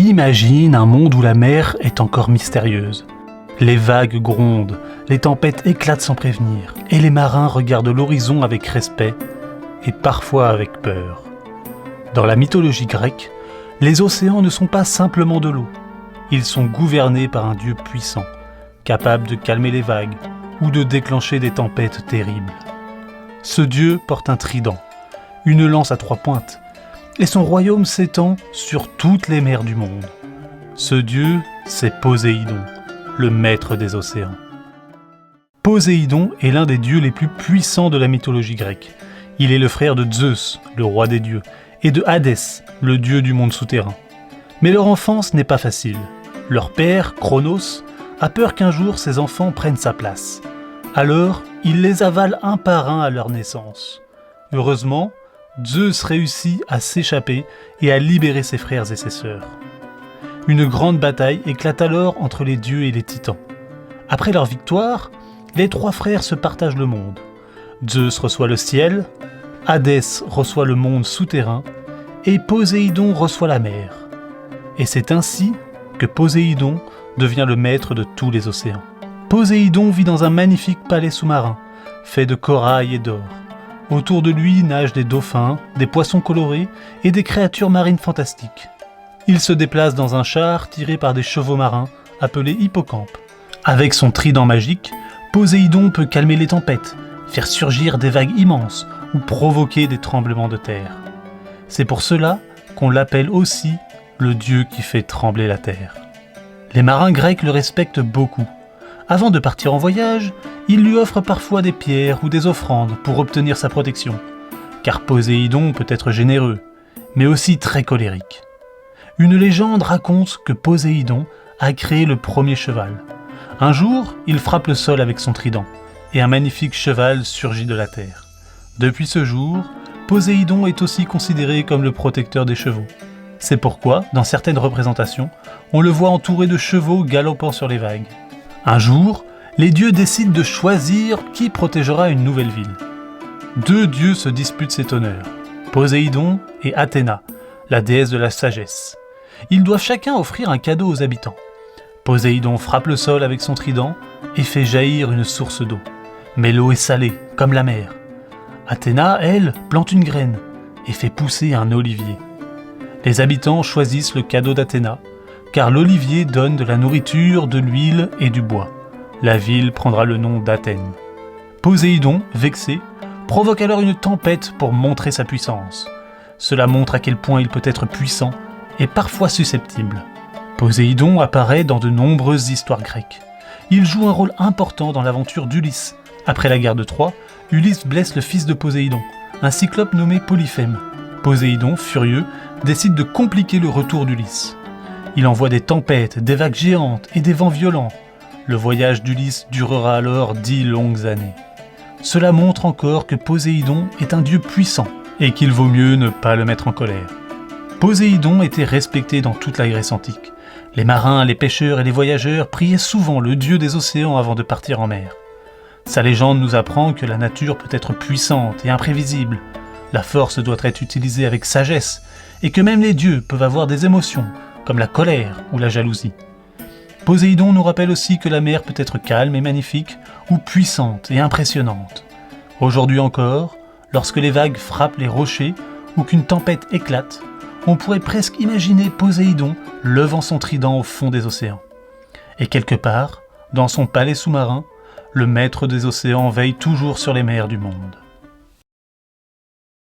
Imagine un monde où la mer est encore mystérieuse. Les vagues grondent, les tempêtes éclatent sans prévenir, et les marins regardent l'horizon avec respect et parfois avec peur. Dans la mythologie grecque, les océans ne sont pas simplement de l'eau. Ils sont gouvernés par un dieu puissant, capable de calmer les vagues ou de déclencher des tempêtes terribles. Ce dieu porte un trident, une lance à 3 pointes, et son royaume s'étend sur toutes les mers du monde. Ce dieu, c'est Poséidon, le maître des océans. Poséidon est l'un des dieux les plus puissants de la mythologie grecque. Il est le frère de Zeus, le roi des dieux, et de Hadès, le dieu du monde souterrain. Mais leur enfance n'est pas facile. Leur père, Cronos, a peur qu'un jour ses enfants prennent sa place. Alors, il les avale un par un à leur naissance. Heureusement, Zeus réussit à s'échapper et à libérer ses frères et ses sœurs. Une grande bataille éclate alors entre les dieux et les titans. Après leur victoire, les 3 frères se partagent le monde. Zeus reçoit le ciel, Hadès reçoit le monde souterrain et Poséidon reçoit la mer. Et c'est ainsi que Poséidon devient le maître de tous les océans. Poséidon vit dans un magnifique palais sous-marin, fait de corail et d'or. Autour de lui nagent des dauphins, des poissons colorés et des créatures marines fantastiques. Il se déplace dans un char tiré par des chevaux marins, appelés hippocampes. Avec son trident magique, Poséidon peut calmer les tempêtes, faire surgir des vagues immenses ou provoquer des tremblements de terre. C'est pour cela qu'on l'appelle aussi le dieu qui fait trembler la terre. Les marins grecs le respectent beaucoup. Avant de partir en voyage, ils lui offrent parfois des pierres ou des offrandes pour obtenir sa protection, car Poséidon peut être généreux, mais aussi très colérique. Une légende raconte que Poséidon a créé le premier cheval. Un jour, il frappe le sol avec son trident, et un magnifique cheval surgit de la terre. Depuis ce jour, Poséidon est aussi considéré comme le protecteur des chevaux. C'est pourquoi, dans certaines représentations, on le voit entouré de chevaux galopant sur les vagues. Un jour, les dieux décident de choisir qui protégera une nouvelle ville. 2 dieux se disputent cet honneur, Poséidon et Athéna, la déesse de la sagesse. Ils doivent chacun offrir un cadeau aux habitants. Poséidon frappe le sol avec son trident et fait jaillir une source d'eau. Mais l'eau est salée, comme la mer. Athéna, elle, plante une graine et fait pousser un olivier. Les habitants choisissent le cadeau d'Athéna, car l'olivier donne de la nourriture, de l'huile et du bois. La ville prendra le nom d'Athènes. Poséidon, vexé, provoque alors une tempête pour montrer sa puissance. Cela montre à quel point il peut être puissant et parfois susceptible. Poséidon apparaît dans de nombreuses histoires grecques. Il joue un rôle important dans l'aventure d'Ulysse. Après la guerre de Troie, Ulysse blesse le fils de Poséidon, un cyclope nommé Polyphème. Poséidon, furieux, décide de compliquer le retour d'Ulysse. Il envoie des tempêtes, des vagues géantes et des vents violents. Le voyage d'Ulysse durera alors 10 longues années. Cela montre encore que Poséidon est un dieu puissant et qu'il vaut mieux ne pas le mettre en colère. Poséidon était respecté dans toute la Grèce antique. Les marins, les pêcheurs et les voyageurs priaient souvent le dieu des océans avant de partir en mer. Sa légende nous apprend que la nature peut être puissante et imprévisible. La force doit être utilisée avec sagesse et que même les dieux peuvent avoir des émotions, comme la colère ou la jalousie. Poséidon nous rappelle aussi que la mer peut être calme et magnifique, ou puissante et impressionnante. Aujourd'hui encore, lorsque les vagues frappent les rochers ou qu'une tempête éclate, on pourrait presque imaginer Poséidon levant son trident au fond des océans. Et quelque part, dans son palais sous-marin, le maître des océans veille toujours sur les mers du monde.